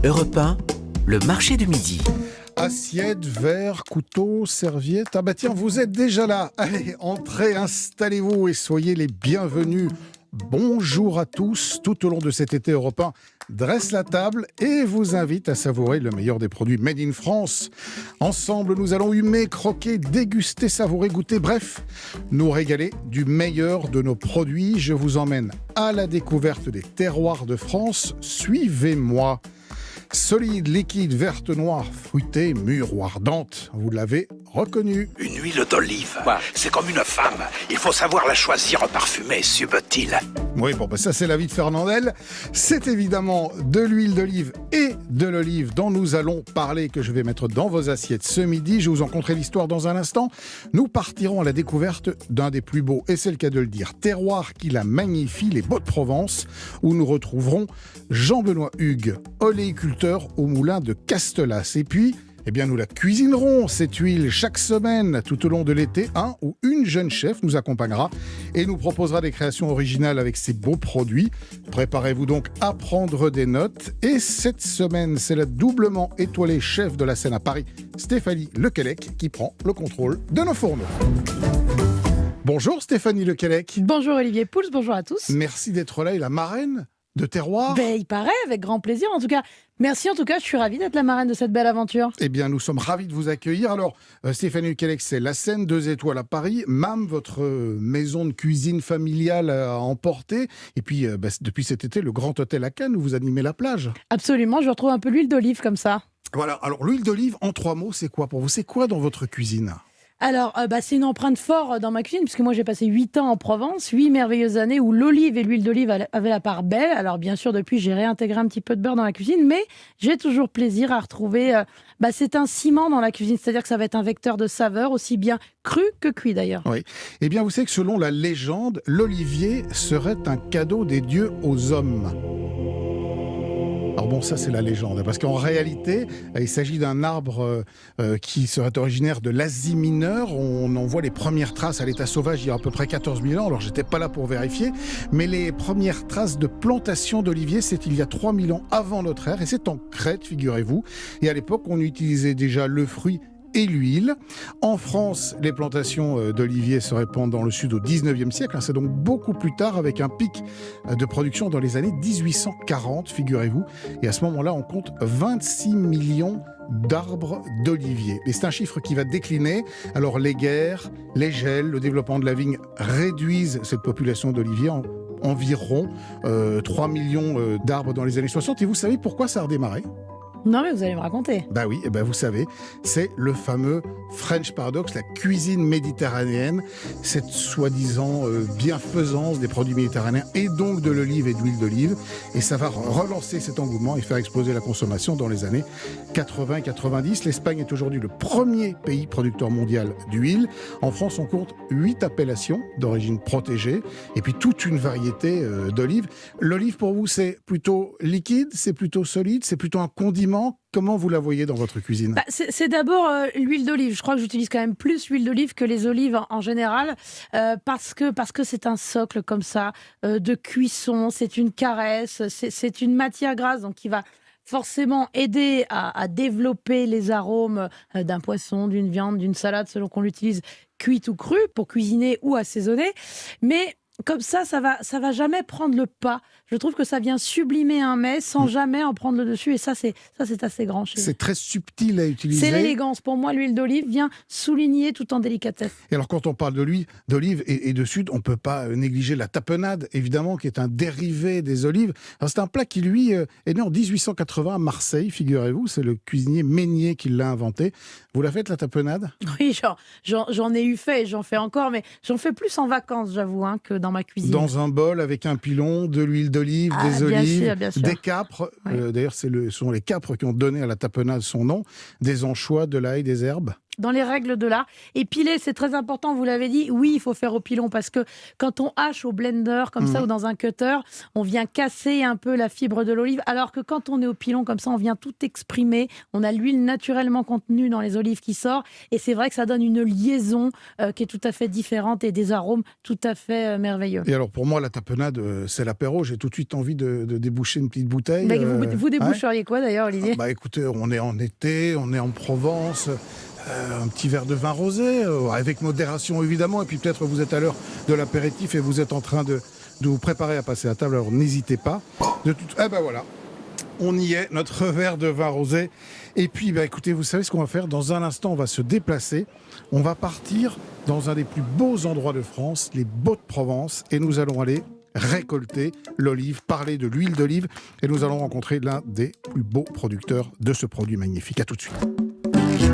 Europe 1, le marché du midi. Assiette, verre, couteau, serviette. Ah bah tiens, vous êtes déjà là. Allez, entrez, installez-vous et soyez les bienvenus. Bonjour à tous. Tout au long de cet été européen, dresse la table et vous invite à savourer le meilleur des produits made in France. Ensemble, nous allons humer, croquer, déguster, savourer, goûter, bref, nous régaler du meilleur de nos produits. Je vous emmène à la découverte des terroirs de France. Suivez-moi. Solide, liquide, verte, noire, fruitée, mûre ou ardente, vous l'avez reconnu. Une huile d'olive, c'est comme une femme. Il faut savoir la choisir parfumée, subtile. Oui, bon, ça c'est l'avis de Fernandel. C'est évidemment de l'huile d'olive et de l'olive dont nous allons parler, que je vais mettre dans vos assiettes ce midi. Je vous en conterai l'histoire dans un instant. Nous partirons à la découverte d'un des plus beaux, et c'est le cas de le dire, terroir qui la magnifie, les Baux-de-Provence, où nous retrouverons Jean-Benoît Hugues, oléiculteur au moulin de Castelas. Et puis, nous la cuisinerons, cette huile, chaque semaine, tout au long de l'été. Un ou une jeune chef nous accompagnera et nous proposera des créations originales avec ces beaux produits. Préparez-vous donc à prendre des notes. Et cette semaine, c'est la doublement étoilée chef de la scène à Paris, Stéphanie Lequelec, qui prend le contrôle de nos fourneaux. Bonjour Stéphanie Lequelec. Bonjour Olivier Pouls, bonjour à tous. Merci d'être là et la marraine de terroir. Il paraît, avec grand plaisir. En tout cas, merci. En tout cas, je suis ravie d'être la marraine de cette belle aventure. Eh bien, nous sommes ravis de vous accueillir. Alors, Stéphanie Lequelec, c'est la Seine, 2 étoiles à Paris. MAM, votre maison de cuisine familiale à emporter. Et puis, depuis cet été, le Grand Hôtel à Cannes, où vous animez la plage. Absolument, je retrouve un peu l'huile d'olive comme ça. Voilà, alors l'huile d'olive, en 3 mots, c'est quoi pour vous? C'est quoi dans votre cuisine? Alors, c'est une empreinte forte dans ma cuisine, puisque moi j'ai passé 8 ans en Provence, 8 merveilleuses années où l'olive et l'huile d'olive avaient la part belle. Alors bien sûr, depuis, j'ai réintégré un petit peu de beurre dans la cuisine, mais j'ai toujours plaisir à retrouver... c'est un ciment dans la cuisine, c'est-à-dire que ça va être un vecteur de saveur, aussi bien cru que cuit d'ailleurs. Oui, eh bien vous savez que selon la légende, l'olivier serait un cadeau des dieux aux hommes. Alors bon, ça c'est la légende, parce qu'en réalité, il s'agit d'un arbre qui serait originaire de l'Asie mineure. On en voit les premières traces à l'état sauvage il y a à peu près 14 000 ans, alors j'étais pas là pour vérifier, mais les premières traces de plantation d'oliviers, c'est il y a 3 000 ans avant notre ère, et c'est en Crète, figurez-vous. Et à l'époque, on utilisait déjà le fruit et l'huile. En France, les plantations d'oliviers se répandent dans le sud au 19e siècle. C'est donc beaucoup plus tard, avec un pic de production dans les années 1840, figurez-vous. Et à ce moment-là, on compte 26 millions d'arbres d'oliviers. Et c'est un chiffre qui va décliner. Alors les guerres, les gels, le développement de la vigne réduisent cette population d'oliviers en environ 3 millions d'arbres dans les années 60. Et vous savez pourquoi ça a redémarré ? Non, mais vous allez me raconter. Oui, vous savez, c'est le fameux French Paradox, la cuisine méditerranéenne, cette soi-disant bienfaisance des produits méditerranéens et donc de l'olive et de l'huile d'olive. Et ça va relancer cet engouement et faire exploser la consommation dans les années 80 et 90. L'Espagne est aujourd'hui le premier pays producteur mondial d'huile. En France, on compte 8 appellations d'origine protégée et puis toute une variété d'olives. L'olive, pour vous, c'est plutôt liquide, c'est plutôt solide, c'est plutôt un condiment. Comment vous la voyez dans votre cuisine ? C'est d'abord l'huile d'olive. Je crois que j'utilise quand même plus l'huile d'olive que les olives en général, parce que c'est un socle comme ça de cuisson, c'est une caresse, c'est une matière grasse donc qui va forcément aider à développer les arômes d'un poisson, d'une viande, d'une salade, selon qu'on l'utilise cuite ou crue pour cuisiner ou assaisonner. Mais comme ça va jamais prendre le pas. Je trouve que ça vient sublimer un mets sans jamais en prendre le dessus. Et ça, c'est assez grand. C'est très subtil à utiliser. C'est l'élégance. Pour moi, l'huile d'olive vient souligner tout en délicatesse. Et alors, quand on parle de l'huile d'olive et de sud, on ne peut pas négliger la tapenade, évidemment, qui est un dérivé des olives. Alors, c'est un plat qui, lui, est né en 1880 à Marseille, figurez-vous. C'est le cuisinier Meignier qui l'a inventé. Vous la faites, la tapenade ? Oui, j'en ai eu fait et j'en fais encore, mais j'en fais plus en vacances, j'avoue, que dans ma cuisine. Dans un bol avec un pilon, de l'huile d'olive, des olives, bien sûr. des capres. Ouais. D'ailleurs, ce sont les capres qui ont donné à la tapenade son nom. Des anchois, de l'ail, des herbes. dans les règles de l'art. Et piler, c'est très important, vous l'avez dit. Oui, il faut faire au pilon parce que quand on hache au blender comme ça ou dans un cutter, on vient casser un peu la fibre de l'olive. Alors que quand on est au pilon comme ça, on vient tout exprimer. On a l'huile naturellement contenue dans les olives qui sort. Et c'est vrai que ça donne une liaison qui est tout à fait différente et des arômes tout à fait merveilleux. Et alors pour moi, la tapenade, c'est l'apéro. J'ai tout de suite envie de déboucher une petite bouteille. Mais vous déboucheriez quoi d'ailleurs, Olivier? Écoutez, on est en été, on est en Provence. Un petit verre de vin rosé, avec modération évidemment, et puis peut-être vous êtes à l'heure de l'apéritif et vous êtes en train de vous préparer à passer à table, alors n'hésitez pas. Voilà, on y est, notre verre de vin rosé. Et puis écoutez, vous savez ce qu'on va faire? Dans un instant, on va se déplacer, on va partir dans un des plus beaux endroits de France, les Baux-de-Provence, et nous allons aller récolter l'olive, parler de l'huile d'olive, et nous allons rencontrer l'un des plus beaux producteurs de ce produit magnifique. À tout de suite.